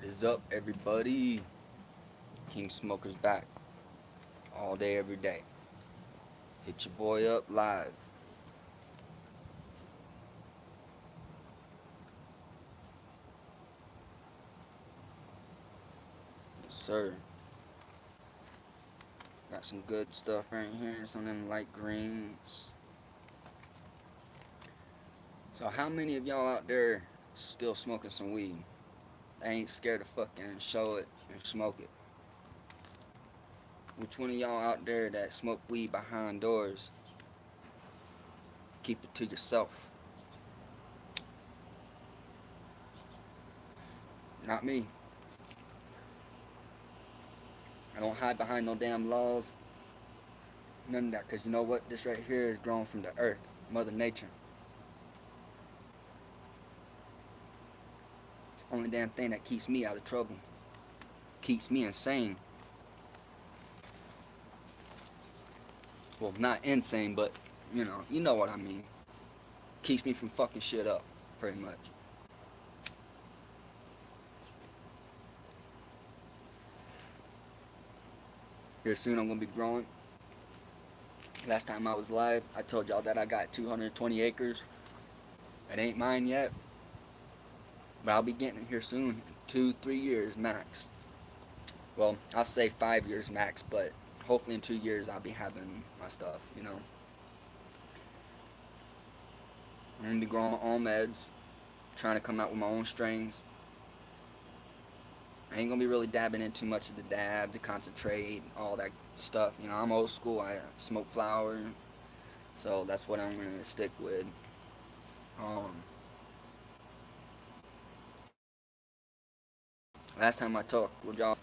Is up, everybody? King Smoker's back all day, every day. Hit your boy up live. Yes, sir. Got some good stuff right here. Some of them light greens. So, how many of y'all out there still smoking some weed? I ain't scared to fucking show it and smoke it. Which one of y'all out there that smoke weed behind doors, keep it to yourself? Not me. I don't hide behind no damn laws. None of that. Because you know what? This right here is grown from the earth, Mother Nature. It's the only damn thing that keeps me out of trouble. Keeps me insane. Well, not insane, but you know what I mean. Keeps me from fucking shit up, pretty much. Here soon I'm gonna be growing. Last time I was live, I told y'all that I got 220 acres. It ain't mine yet, but I'll be getting it here soon. 2, 3 years max. Well, I'll say 5 years max, but hopefully in 2 years I'll be having my stuff. I'm gonna be growing my own meds, trying to come out with my own strains. I ain't gonna be really dabbing in too much of the dab, the concentrate, all that stuff. I'm old school. I smoke flower, so that's what I'm gonna stick with. Um, Last time I talked with y'all,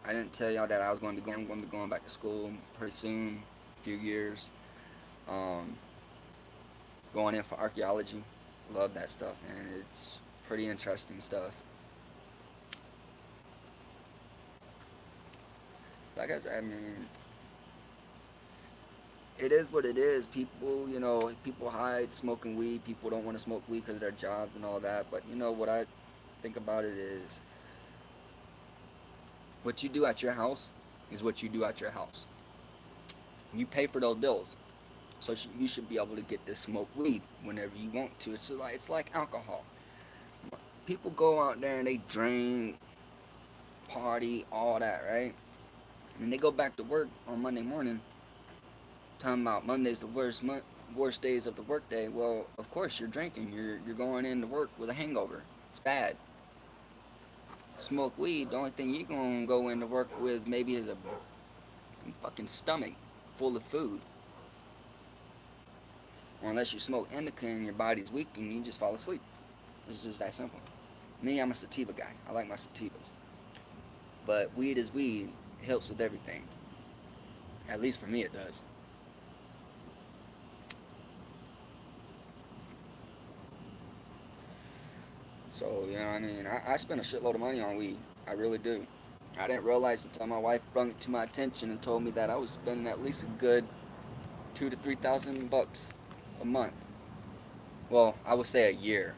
I didn't tell y'all that I was going to be going back to school pretty soon, a few years. Um, Going in for archaeology. Love that stuff, man. It's pretty interesting stuff. Like I said, I mean, it is what it is. People hide smoking weed. People don't want to smoke weed because of their jobs and all that. But what I think about it is what you do at your house is what you do at your house. You pay for those bills. So you should be able to get to smoke weed whenever you want to. It's like alcohol. People go out there and they drink, party, all that, right? And they go back to work on Monday morning, talking about Monday's the worst days of the workday. Well, of course you're drinking. You're going into work with a hangover. It's bad. Smoke weed. The only thing you gonna go into work with maybe is a fucking stomach full of food. Or unless you smoke indica and your body's weak and you just fall asleep. It's just that simple. Me, I'm a sativa guy. I like my sativas. But weed is weed. It helps with everything. At least for me, it does. So, you know what I mean? I spend a shitload of money on weed. I really do. I didn't realize until my wife brought it to my attention and told me that I was spending at least a good 2 to 3 thousand bucks a month. Well, I would say a year.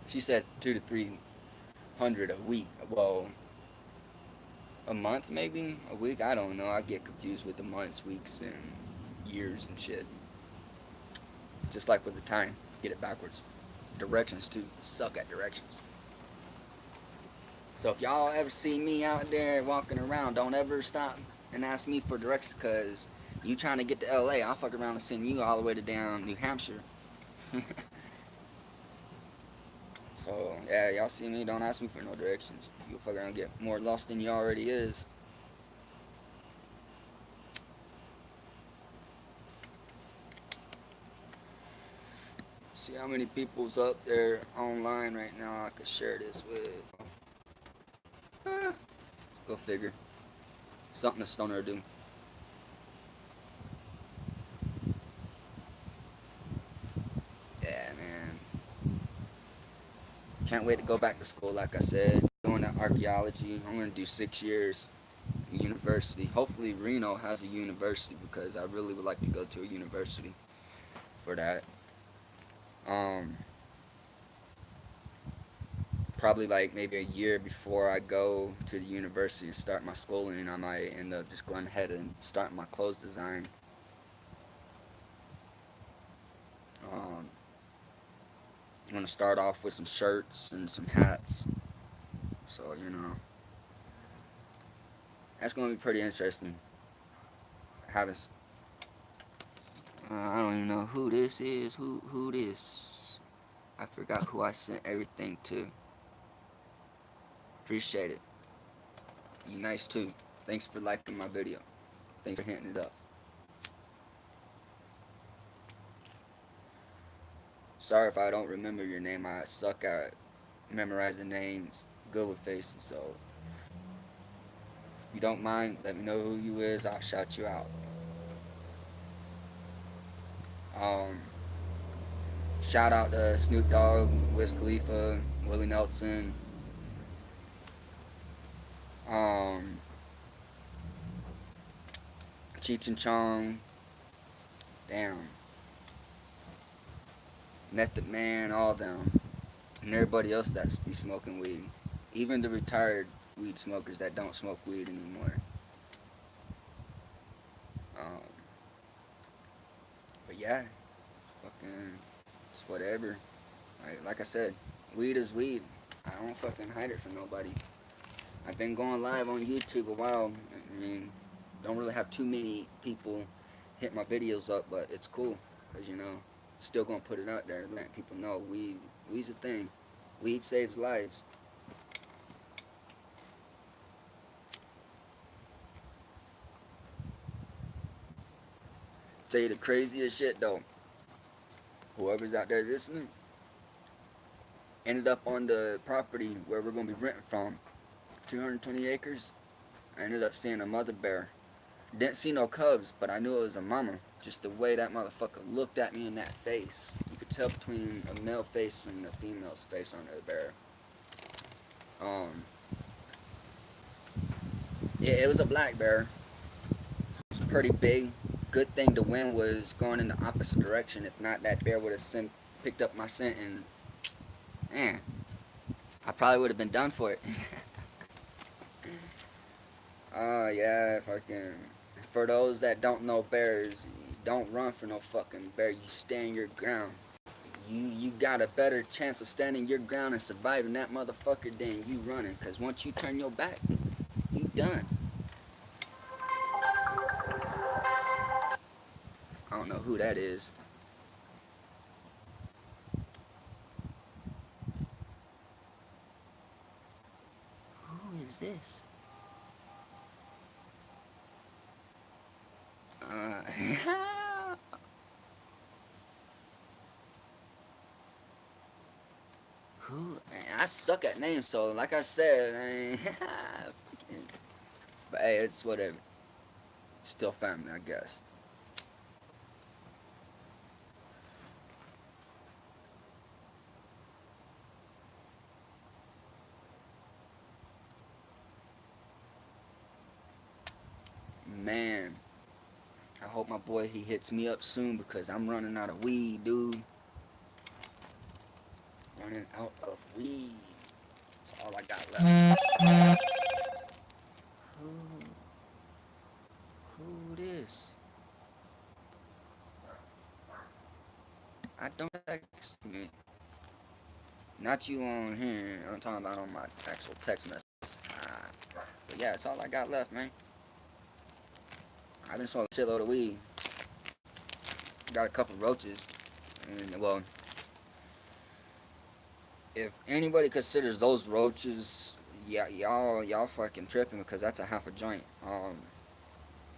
She said 2 to 300 a week. Well, a month maybe a week. I don't know. I get confused with the months, weeks, and years and shit. Just like with the time, get it backwards. Directions too. Suck at directions. So if y'all ever see me out there walking around, don't ever stop and ask me for directions, cause you trying to get to LA, I'll fuck around and send you all the way to down New Hampshire. So yeah, y'all see me, don't ask me for no directions. You'll fuck around and get more lost than you already is. See how many people's up there online right now I could share this with. Eh, go figure. Something a stoner do. Yeah, man. Can't wait to go back to school, like I said. Doing that archaeology. I'm going to do 6 years university. Hopefully Reno has a university because I really would like to go to a university for that. Um, Probably like maybe a year before I go to the university and start my schooling, I might end up just going ahead and start my clothes design. Um, I'm gonna start off with some shirts and some hats. So that's gonna be pretty interesting. Having I don't even know who this is. Who this? I forgot who I sent everything to. Appreciate it. You nice too. Thanks for liking my video. Thanks for hitting it up. Sorry if I don't remember your name. I suck at memorizing names. Good with faces. So if you don't mind, let me know who you is. I'll shout you out. Um, Shout out to Snoop Dogg, Wiz Khalifa, Willie Nelson, um, Cheech and Chong, damn, Method Man, all them, and everybody else that be smoking weed. Even the retired weed smokers that don't smoke weed anymore. Um, but yeah, fucking, it's whatever. Like I said, weed is weed. I don't fucking hide it from nobody. I've been going live on YouTube a while. I mean, don't really have too many people hit my videos up, but it's cool because still gonna put it out there, letting people know weed's a thing. Weed saves lives. Tell you the craziest shit though. Whoever's out there listening ended up on the property where we're gonna be renting from, 220 acres. I ended up seeing a mother bear. Didn't see no cubs, but I knew it was a mama. Just the way that motherfucker looked at me in that face. You could tell between a male face and a female's face on the bear. Um, yeah, it was a black bear. It was pretty big. Good thing the wind was going in the opposite direction. If not, that bear would have picked up my scent and, man, I probably would have been done for it. Oh, yeah, fucking. For those that don't know bears, don't run for no fucking bear. You stand your ground. You got a better chance of standing your ground and surviving that motherfucker than you running. Cause once you turn your back, you done. I don't know who that is. Who is this? Uh, who? I suck at names, so like I said, but hey, it's whatever. Still family, I guess. Man, I hope my boy he hits me up soon because I'm running out of weed, dude. Running out of weed. That's all I got left. Who? Who this? I don't text me. Not you on here. I'm talking about on my actual text message. But yeah, that's all I got left, man. I've been smoking a shitload of weed. Got a couple roaches. And well, if anybody considers those roaches, yeah, y'all fucking tripping because that's a half a joint.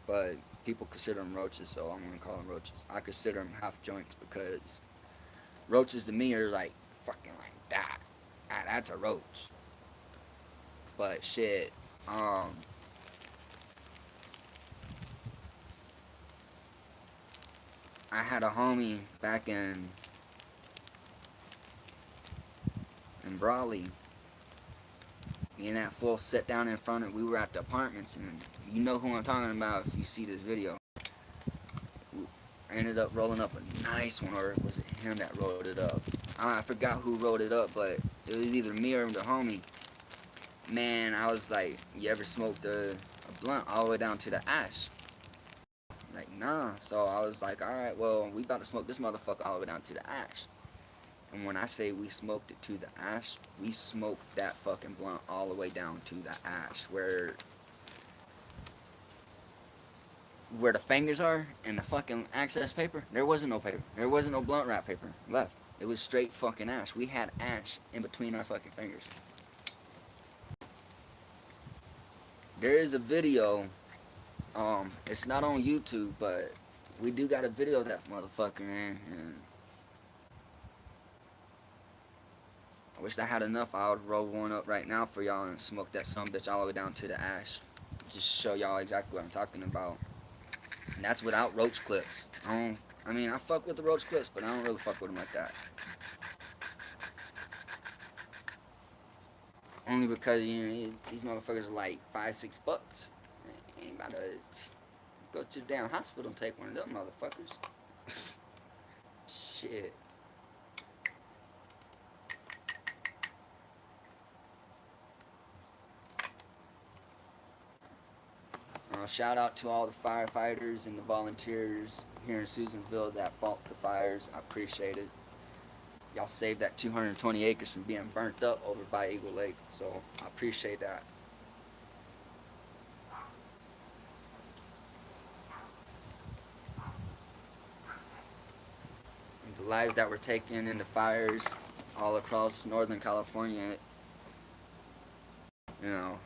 But people consider them roaches, so I'm gonna call them roaches. I consider them half joints because roaches to me are like fucking like that. That's a roach. But shit, um, I had a homie back in Brawley. Me and that fool sat down in front of. We were at the apartments, and you know who I'm talking about if you see this video. I ended up rolling up a nice one, or was it him that rolled it up? I forgot who rolled it up, but It was either me or the homie. Man, I was like, you ever smoked a blunt all the way down to the ash? Like, nah. So I was like, alright, well, we about to smoke this motherfucker all the way down to the ash. And when I say we smoked it to the ash, we smoked that fucking blunt all the way down to the ash. Where the fingers are and the fucking access paper, there wasn't no paper. There wasn't no blunt wrap paper left. It was straight fucking ash. We had ash in between our fucking fingers. There is a video. It's not on YouTube, but we do got a video of that motherfucker, man. And I wish I had enough. I would roll one up right now for y'all and smoke that some bitch all the way down to the ash. Just show y'all exactly what I'm talking about. And that's without roach clips. I mean, I fuck with the roach clips, but I don't really fuck with them like that. Only because, you know, these motherfuckers are like $5-6. I ain't about to go to the damn hospital and take one of them motherfuckers. Shit. Shout out to all the firefighters and the volunteers here in Susanville that fought the fires. I appreciate it. Y'all saved that 220 acres from being burnt up over by Eagle Lake, so I appreciate that. And the lives that were taken in the fires all across Northern California, you know,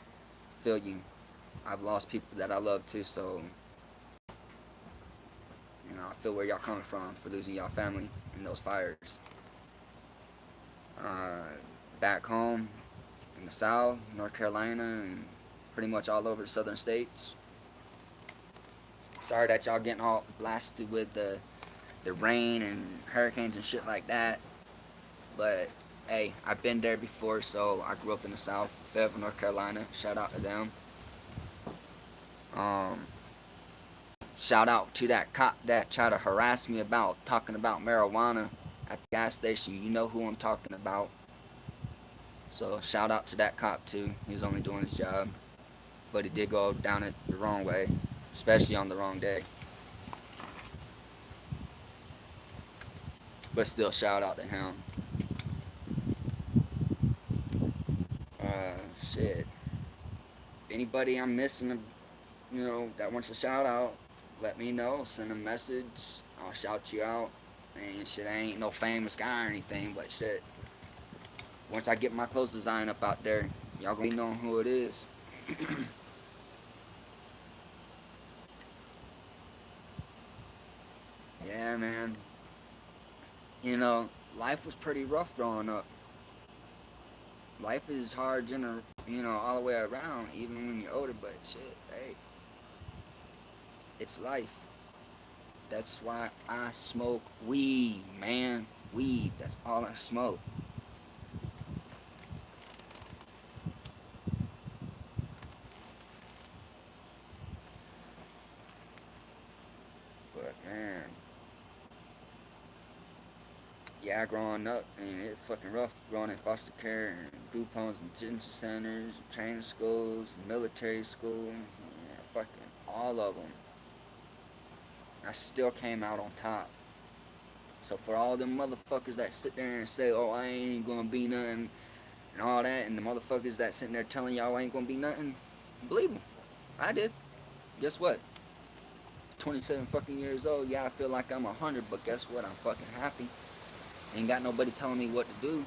feel you. I've lost people that I love too, so, you know, I feel where y'all coming from for losing y'all family in those fires. Back home in the South, North Carolina, and pretty much all over the southern states. Sorry that y'all getting all blasted with the rain and hurricanes and shit like that. But hey, I've been there before, so I grew up in the South, Fayetteville, North Carolina. Shout out to them. Shout out to that cop that tried to harass me about talking about marijuana at the gas station. You know who I'm talking about. So shout out to that cop too. He was only doing his job, but he did go down it the wrong way, especially on the wrong day. But still, shout out to him. Shit. If anybody I'm missing, you know, that wants a shout out, let me know. Send a message. I'll shout you out. And shit, I ain't no famous guy or anything, but shit. Once I get my clothes design up out there, y'all gonna be knowing who it is. Yeah, man. You know, life was pretty rough growing up. Life is hard, you know, all the way around, even when you're older. But shit, hey, it's life. That's why I smoke weed, man. Weed. That's all I smoke. But man, yeah, growing up, and it's fucking rough growing in foster care and group homes and detention centers, training schools, military school, yeah, fucking all of them. I still came out on top. So for all them motherfuckers that sit there and say, oh, I ain't gonna be nothing, and all that, and the motherfuckers that sitting there telling y'all I ain't gonna be nothing, believe them. I did. Guess what? 27 fucking years old, yeah, I feel like I'm 100, but guess what? I'm fucking happy. Ain't got nobody telling me what to do,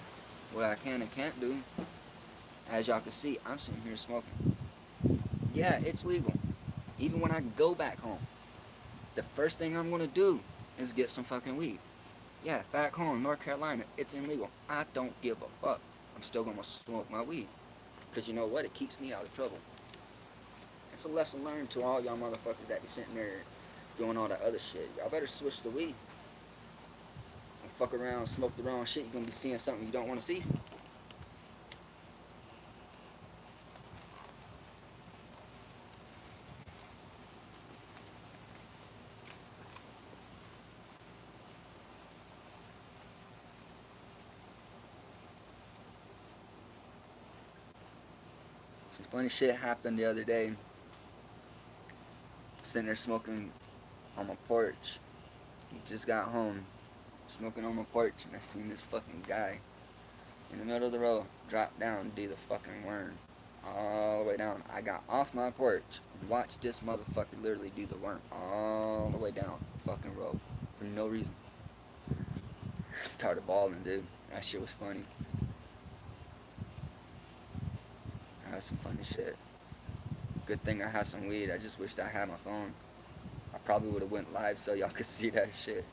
what I can and can't do. As y'all can see, I'm sitting here smoking. Yeah, it's legal. Even when I go back home, the first thing I'm gonna do is get some fucking weed. Yeah, back home, North Carolina, it's illegal. I don't give a fuck. I'm still gonna smoke my weed. Because you know what? It keeps me out of trouble. It's a lesson learned to all y'all motherfuckers that be sitting there doing all that other shit. Y'all better switch the weed. And fuck around, smoke the wrong shit. You're gonna be seeing something you don't wanna see. Some funny shit happened the other day. Sitting there smoking on my porch. Just got home, smoking on my porch, and I seen this fucking guy in the middle of the road drop down, do the fucking worm. All the way down. I got off my porch and watched this motherfucker literally do the worm all the way down the fucking road for no reason. I started bawling, dude. That shit was funny. That was some funny shit. Good thing I had some weed. I just wished I had my phone. I probably would have went live so y'all could see that shit.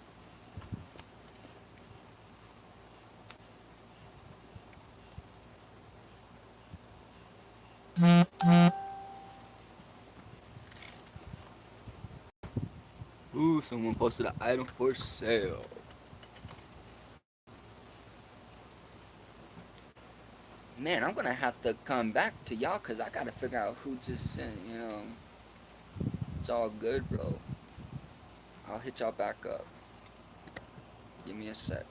Ooh, someone posted an item for sale. Man, I'm gonna have to come back to y'all because I gotta figure out who just sent, you know. It's all good, bro. I'll hit y'all back up. Give me a sec.